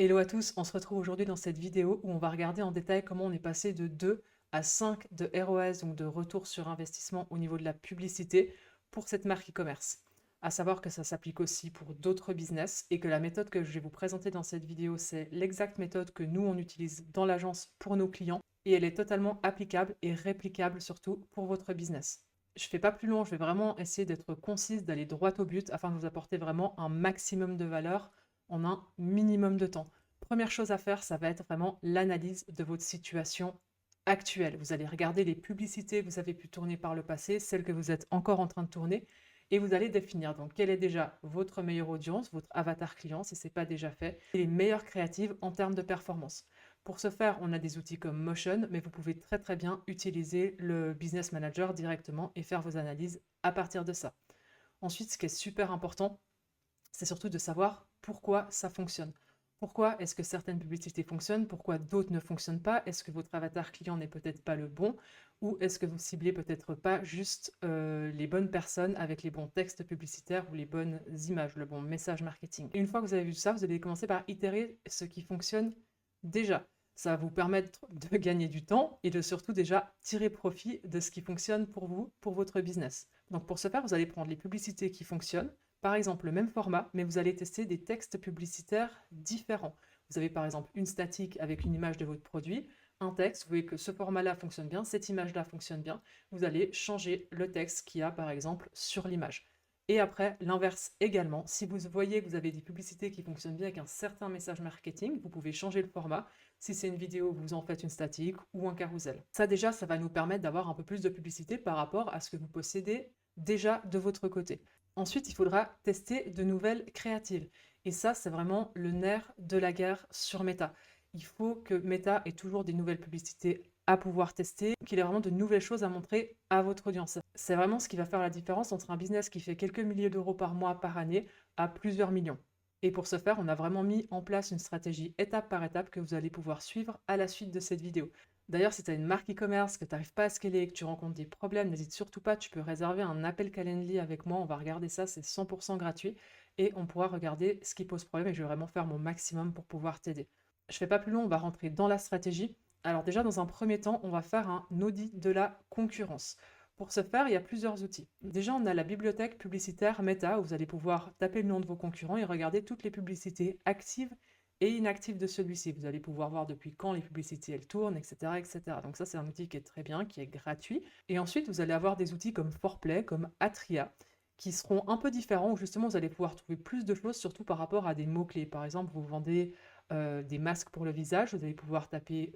Hello à tous, on se retrouve aujourd'hui dans cette vidéo où on va regarder en détail comment on est passé de 2 à 5 de ROAS, donc de retour sur investissement au niveau de la publicité pour cette marque e-commerce. À savoir que ça s'applique aussi pour d'autres business et que la méthode que je vais vous présenter dans cette vidéo, c'est l'exacte méthode que nous on utilise dans l'agence pour nos clients et elle est totalement applicable et réplicable surtout pour votre business. Je ne fais pas plus long, je vais vraiment essayer d'être concise, d'aller droit au but afin de vous apporter vraiment un maximum de valeur en un minimum de temps. Première chose à faire, ça va être vraiment l'analyse de votre situation actuelle. Vous allez regarder les publicités que vous avez pu tourner par le passé, celles que vous êtes encore en train de tourner, et vous allez définir donc quelle est déjà votre meilleure audience, votre avatar client, si ce n'est pas déjà fait, et les meilleures créatives en termes de performance. Pour ce faire, on a des outils comme Motion, mais vous pouvez très bien utiliser le Business Manager directement et faire vos analyses à partir de ça. Ensuite, ce qui est super important, c'est surtout de savoir pourquoi ça fonctionne. Pourquoi est-ce que certaines publicités fonctionnent, pourquoi d'autres ne fonctionnent pas, est-ce que votre avatar client n'est peut-être pas le bon, ou est-ce que vous ciblez peut-être pas juste les bonnes personnes avec les bons textes publicitaires ou les bonnes images, le bon message marketing. Et une fois que vous avez vu ça, vous allez commencer par itérer ce qui fonctionne déjà. Ça va vous permettre de gagner du temps et de surtout déjà tirer profit de ce qui fonctionne pour vous, pour votre business. Donc pour ce faire, vous allez prendre les publicités qui fonctionnent, par exemple le même format, mais vous allez tester des textes publicitaires différents. Vous avez par exemple une statique avec une image de votre produit, un texte, vous voyez que ce format-là fonctionne bien, cette image-là fonctionne bien, vous allez changer le texte qu'il y a par exemple sur l'image. Et après, l'inverse également, si vous voyez que vous avez des publicités qui fonctionnent bien avec un certain message marketing, vous pouvez changer le format. Si c'est une vidéo, vous en faites une statique ou un carrousel. Ça déjà, ça va nous permettre d'avoir un peu plus de publicité par rapport à ce que vous possédez déjà de votre côté. Ensuite, il faudra tester de nouvelles créatives. Et ça, c'est vraiment le nerf de la guerre sur Meta. Il faut que Meta ait toujours des nouvelles publicités à pouvoir tester, qu'il ait vraiment de nouvelles choses à montrer à votre audience. C'est vraiment ce qui va faire la différence entre un business qui fait quelques milliers d'euros par mois, par année, à plusieurs millions. Et pour ce faire, on a vraiment mis en place une stratégie étape par étape que vous allez pouvoir suivre à la suite de cette vidéo. D'ailleurs, si tu as une marque e-commerce, que tu n'arrives pas à scaler, que tu rencontres des problèmes, n'hésite surtout pas, tu peux réserver un appel Calendly avec moi, on va regarder ça, c'est 100% gratuit et on pourra regarder ce qui pose problème et je vais vraiment faire mon maximum pour pouvoir t'aider. Je ne fais pas plus long, on va rentrer dans la stratégie. Alors déjà, dans un premier temps, on va faire un audit de la concurrence. Pour ce faire, il y a plusieurs outils. Déjà, on a la bibliothèque publicitaire Meta, où vous allez pouvoir taper le nom de vos concurrents et regarder toutes les publicités actives et inactives de celui-ci. Vous allez pouvoir voir depuis quand les publicités elles tournent, etc., etc. Donc ça, c'est un outil qui est très bien, qui est gratuit. Et ensuite, vous allez avoir des outils comme Forplay, comme Atria, qui seront un peu différents, où justement, vous allez pouvoir trouver plus de choses, surtout par rapport à des mots-clés. Par exemple, vous vendez des masques pour le visage, vous allez pouvoir taper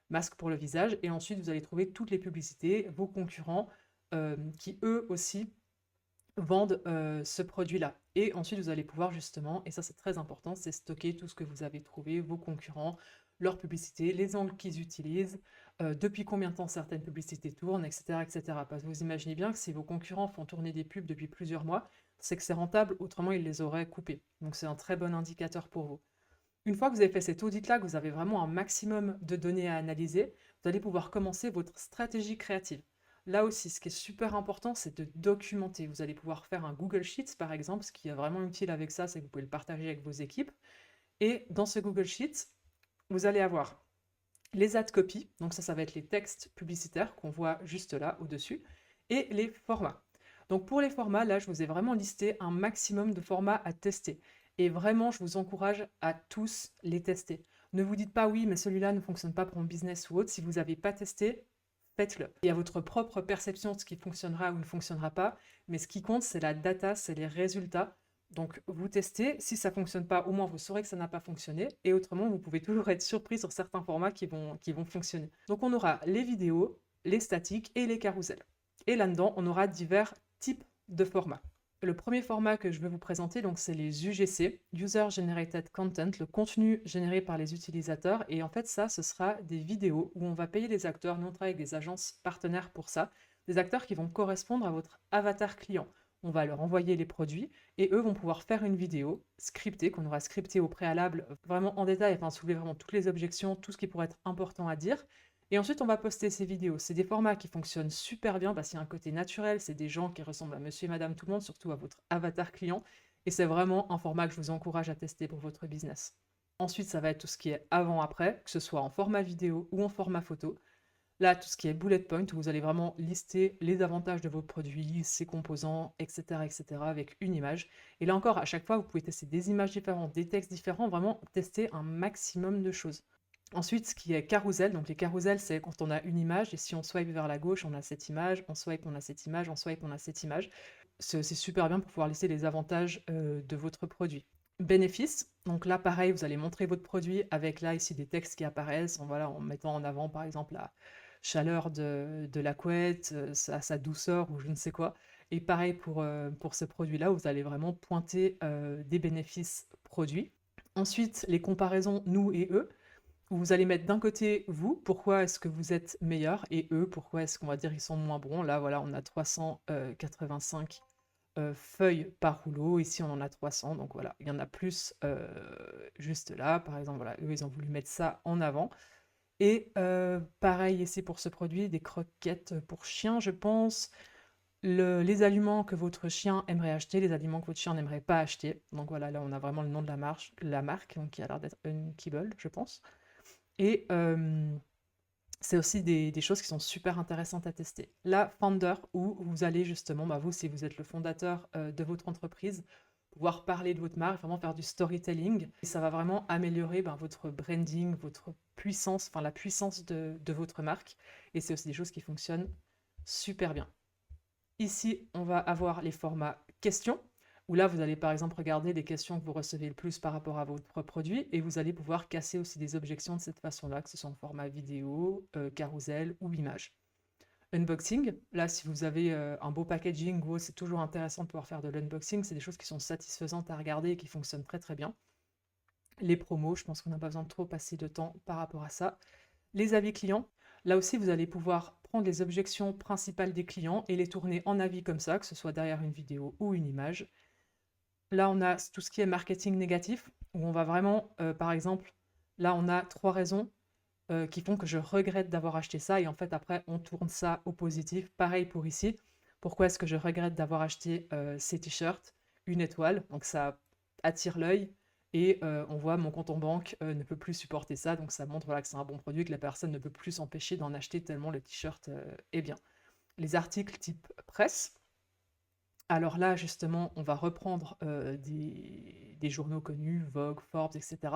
masque pour le visage, et ensuite vous allez trouver toutes les publicités, vos concurrents, qui eux aussi vendent ce produit-là. Et ensuite vous allez pouvoir justement, et ça c'est très important, c'est stocker tout ce que vous avez trouvé, vos concurrents, leurs publicités, les angles qu'ils utilisent, depuis combien de temps certaines publicités tournent, etc., etc. Parce que vous imaginez bien que si vos concurrents font tourner des pubs depuis plusieurs mois, c'est que c'est rentable, autrement ils les auraient coupées. Donc c'est un très bon indicateur pour vous. Une fois que vous avez fait cet audit-là, que vous avez vraiment un maximum de données à analyser, vous allez pouvoir commencer votre stratégie créative. Là aussi, ce qui est super important, c'est de documenter. Vous allez pouvoir faire un Google Sheets, par exemple. Ce qui est vraiment utile avec ça, c'est que vous pouvez le partager avec vos équipes. Et dans ce Google Sheets, vous allez avoir les ad copies, donc ça va être les textes publicitaires qu'on voit juste là, au-dessus, et les formats. Donc pour les formats, là, je vous ai vraiment listé un maximum de formats à tester. Et vraiment, je vous encourage à tous les tester. Ne vous dites pas oui, mais celui-là ne fonctionne pas pour mon business ou autre. Si vous n'avez pas testé, faites-le. Il y a votre propre perception de ce qui fonctionnera ou ne fonctionnera pas, mais ce qui compte, c'est la data, c'est les résultats. Donc vous testez, si ça ne fonctionne pas, au moins vous saurez que ça n'a pas fonctionné, et autrement, vous pouvez toujours être surpris sur certains formats qui vont fonctionner. Donc on aura les vidéos, les statiques et les carousels. Et là-dedans, on aura divers types de formats. Le premier format que je vais vous présenter, donc, c'est les UGC, User Generated Content, le contenu généré par les utilisateurs. Et en fait, ça, ce sera des vidéos où on va payer des acteurs, nous on travaille avec des agences partenaires pour ça, des acteurs qui vont correspondre à votre avatar client. On va leur envoyer les produits et eux vont pouvoir faire une vidéo scriptée, qu'on aura scriptée au préalable, vraiment en détail, enfin soulever vraiment toutes les objections, tout ce qui pourrait être important à dire. Et ensuite, on va poster ces vidéos. C'est des formats qui fonctionnent super bien parce qu'il y a un côté naturel. C'est des gens qui ressemblent à monsieur et madame tout le monde, surtout à votre avatar client. Et c'est vraiment un format que je vous encourage à tester pour votre business. Ensuite, ça va être tout ce qui est avant-après, que ce soit en format vidéo ou en format photo. Là, tout ce qui est bullet point, où vous allez vraiment lister les avantages de vos produits, ses composants, etc., etc., avec une image. Et là encore, à chaque fois, vous pouvez tester des images différentes, des textes différents, vraiment tester un maximum de choses. Ensuite, ce qui est carousel, donc les carousels, c'est quand on a une image, et si on swipe vers la gauche, on a cette image, on swipe, on a cette image, on swipe, on a cette image. C'est super bien pour pouvoir lister les avantages de votre produit. Bénéfices, donc là, pareil, vous allez montrer votre produit avec là, ici, des textes qui apparaissent, voilà, en mettant en avant, par exemple, la chaleur de la couette, sa douceur ou je ne sais quoi. Et pareil pour ce produit-là, vous allez vraiment pointer des bénéfices produits. Ensuite, les comparaisons nous et eux, où vous allez mettre d'un côté vous, pourquoi est-ce que vous êtes meilleur, et eux, pourquoi est-ce qu'on va dire ils sont moins bons. Là, voilà, on a 385 feuilles par rouleau, ici on en a 300, donc voilà, il y en a plus juste là, par exemple, voilà, eux ils ont voulu mettre ça en avant. Et pareil ici pour ce produit, des croquettes pour chiens, je pense. Les aliments que votre chien aimerait acheter, les aliments que votre chien n'aimerait pas acheter. Donc voilà, là on a vraiment le nom de la marque donc, qui a l'air d'être Unkibble, je pense. Et c'est aussi des choses qui sont super intéressantes à tester. La Founder, où vous allez justement, vous, si vous êtes le fondateur de votre entreprise, pouvoir parler de votre marque, vraiment faire du storytelling. Et ça va vraiment améliorer votre branding, votre puissance, enfin la puissance de votre marque. Et c'est aussi des choses qui fonctionnent super bien. Ici, on va avoir les formats questions, où là, vous allez par exemple regarder les questions que vous recevez le plus par rapport à votre produit, et vous allez pouvoir casser aussi des objections de cette façon-là, que ce soit en format vidéo, carousel ou image. Unboxing, là, si vous avez un beau packaging, c'est toujours intéressant de pouvoir faire de l'unboxing, c'est des choses qui sont satisfaisantes à regarder et qui fonctionnent très très bien. Les promos, je pense qu'on n'a pas besoin de trop passer de temps par rapport à ça. Les avis clients, là aussi, vous allez pouvoir prendre les objections principales des clients et les tourner en avis comme ça, que ce soit derrière une vidéo ou une image. Là, on a tout ce qui est marketing négatif, où on va vraiment, par exemple, là, on a 3 raisons qui font que je regrette d'avoir acheté ça, et en fait, après, on tourne ça au positif. Pareil pour ici. Pourquoi est-ce que je regrette d'avoir acheté ces t-shirts? Une étoile, donc ça attire l'œil, et on voit mon compte en banque ne peut plus supporter ça, donc ça montre voilà, que c'est un bon produit, que la personne ne peut plus s'empêcher d'en acheter tellement le t-shirt est bien. Les articles type presse, alors là, justement, on va reprendre des journaux connus, Vogue, Forbes, etc.,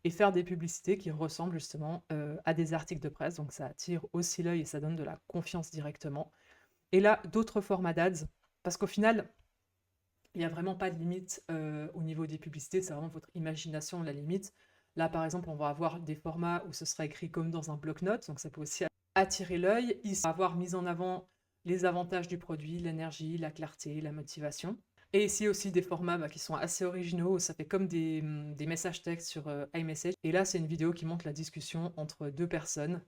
et faire des publicités qui ressemblent justement à des articles de presse. Donc ça attire aussi l'œil et ça donne de la confiance directement. Et là, d'autres formats d'ads, parce qu'au final, il n'y a vraiment pas de limite au niveau des publicités, c'est vraiment votre imagination la limite. Là, par exemple, on va avoir des formats où ce sera écrit comme dans un bloc-notes, donc ça peut aussi attirer l'œil. Ici, on va avoir mis en avant les avantages du produit, l'énergie, la clarté, la motivation. Et ici aussi des formats qui sont assez originaux, ça fait comme des messages textes sur iMessage. Et là, c'est une vidéo qui montre la discussion entre deux personnes.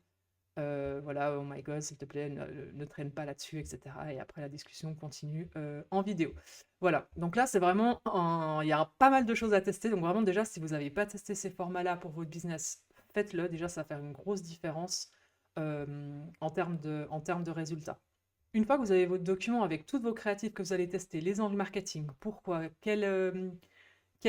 Voilà, oh my god, s'il te plaît, ne traîne pas là-dessus, etc. Et après, la discussion continue en vidéo. Voilà, donc là, c'est vraiment, il y a pas mal de choses à tester. Donc vraiment, déjà, si vous n'avez pas testé ces formats-là pour votre business, faites-le. Déjà, ça va faire une grosse différence en termes de résultats. Une fois que vous avez votre document avec toutes vos créatifs que vous allez tester, les angles marketing, pourquoi, quelle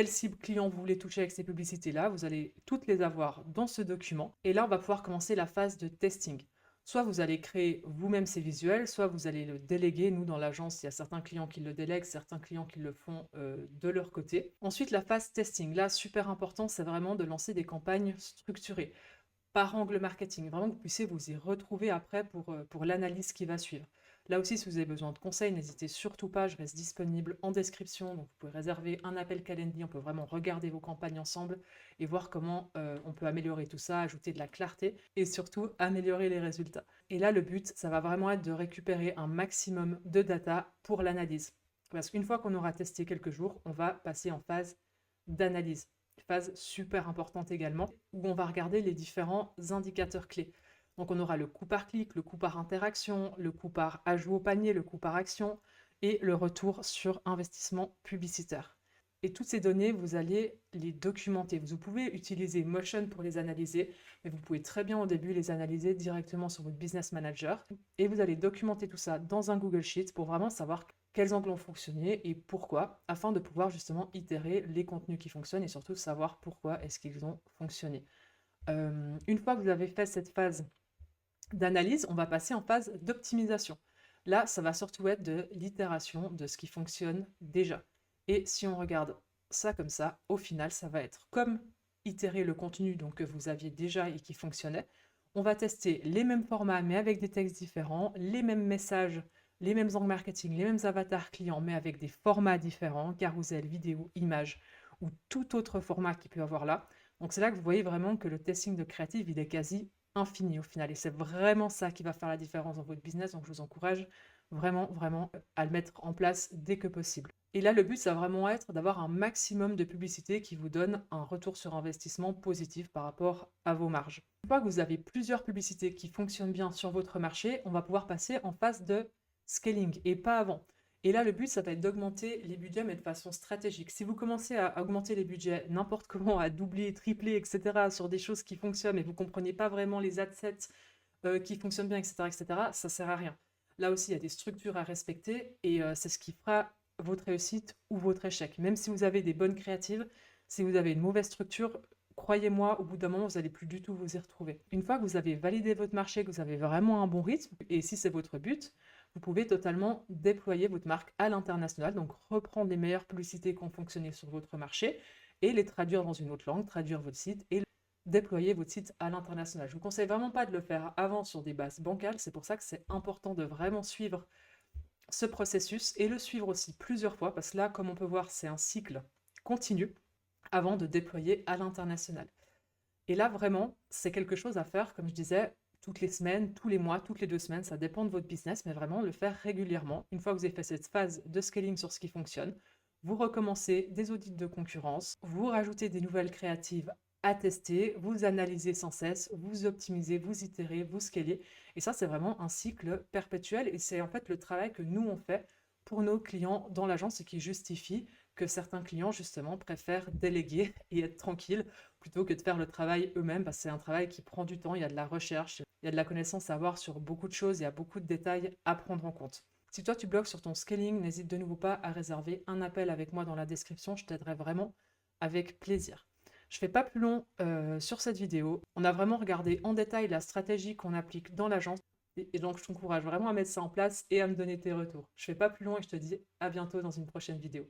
cible client vous voulez toucher avec ces publicités-là, vous allez toutes les avoir dans ce document. Et là, on va pouvoir commencer la phase de testing. Soit vous allez créer vous-même ces visuels, soit vous allez le déléguer. Nous, dans l'agence, il y a certains clients qui le délèguent, certains clients qui le font de leur côté. Ensuite, la phase testing. Là, super important, c'est vraiment de lancer des campagnes structurées par angle marketing. Vraiment que vous puissiez vous y retrouver après pour l'analyse qui va suivre. Là aussi, si vous avez besoin de conseils, n'hésitez surtout pas, je reste disponible en description, donc vous pouvez réserver un appel Calendly, on peut vraiment regarder vos campagnes ensemble et voir comment on peut améliorer tout ça, ajouter de la clarté et surtout améliorer les résultats. Et là, le but, ça va vraiment être de récupérer un maximum de data pour l'analyse. Parce qu'une fois qu'on aura testé quelques jours, on va passer en phase d'analyse. Phase super importante également, où on va regarder les différents indicateurs clés. Donc on aura le coût par clic, le coût par interaction, le coût par ajout au panier, le coût par action et le retour sur investissement publicitaire. Et toutes ces données, vous allez les documenter. Vous pouvez utiliser Motion pour les analyser, mais vous pouvez très bien au début les analyser directement sur votre Business Manager. Et vous allez documenter tout ça dans un Google Sheet pour vraiment savoir quels angles ont fonctionné et pourquoi, afin de pouvoir justement itérer les contenus qui fonctionnent et surtout savoir pourquoi est-ce qu'ils ont fonctionné. Une fois que vous avez fait cette phase d'analyse, on va passer en phase d'optimisation. Là, ça va surtout être de l'itération de ce qui fonctionne déjà. Et si on regarde ça comme ça, au final, ça va être comme itérer le contenu donc, que vous aviez déjà et qui fonctionnait. On va tester les mêmes formats, mais avec des textes différents, les mêmes messages, les mêmes angles marketing, les mêmes avatars clients, mais avec des formats différents, carousel, vidéo, image ou tout autre format qu'il peut y avoir là. Donc c'est là que vous voyez vraiment que le testing de créative, il est quasi infini au final. Et c'est vraiment ça qui va faire la différence dans votre business. Donc je vous encourage vraiment, vraiment à le mettre en place dès que possible. Et là, le but, ça va vraiment être d'avoir un maximum de publicité qui vous donne un retour sur investissement positif par rapport à vos marges. Une fois que vous avez plusieurs publicités qui fonctionnent bien sur votre marché, on va pouvoir passer en phase de scaling et pas avant. Et là, le but, ça va être d'augmenter les budgets, mais de façon stratégique. Si vous commencez à augmenter les budgets n'importe comment, à doubler, tripler, etc., sur des choses qui fonctionnent, mais vous ne comprenez pas vraiment les adsets qui fonctionnent bien, etc., ça ne sert à rien. Là aussi, il y a des structures à respecter et c'est ce qui fera votre réussite ou votre échec. Même si vous avez des bonnes créatives, si vous avez une mauvaise structure, croyez-moi, au bout d'un moment, vous n'allez plus du tout vous y retrouver. Une fois que vous avez validé votre marché, que vous avez vraiment un bon rythme, et si c'est votre but, vous pouvez totalement déployer votre marque à l'international, donc reprendre les meilleures publicités qui ont fonctionné sur votre marché et les traduire dans une autre langue, traduire votre site et déployer votre site à l'international. Je ne vous conseille vraiment pas de le faire avant sur des bases bancales, c'est pour ça que c'est important de vraiment suivre ce processus et le suivre aussi plusieurs fois, parce que là, comme on peut voir, c'est un cycle continu avant de déployer à l'international. Et là, vraiment, c'est quelque chose à faire, comme je disais, toutes les semaines, tous les mois, toutes les 2 semaines, ça dépend de votre business, mais vraiment le faire régulièrement. Une fois que vous avez fait cette phase de scaling sur ce qui fonctionne, vous recommencez des audits de concurrence, vous rajoutez des nouvelles créatives à tester, vous analysez sans cesse, vous optimisez, vous itérez, vous scalez. Et ça, c'est vraiment un cycle perpétuel et c'est en fait le travail que nous, on fait pour nos clients dans l'agence, ce qui justifie que certains clients, justement, préfèrent déléguer et être tranquilles plutôt que de faire le travail eux-mêmes, parce que c'est un travail qui prend du temps, il y a de la recherche, il y a de la connaissance à avoir sur beaucoup de choses, il y a beaucoup de détails à prendre en compte. Si toi tu bloques sur ton scaling, n'hésite de nouveau pas à réserver un appel avec moi dans la description, je t'aiderai vraiment avec plaisir. Je ne fais pas plus long sur cette vidéo. On a vraiment regardé en détail la stratégie qu'on applique dans l'agence et donc je t'encourage vraiment à mettre ça en place et à me donner tes retours. Je ne fais pas plus long et je te dis à bientôt dans une prochaine vidéo.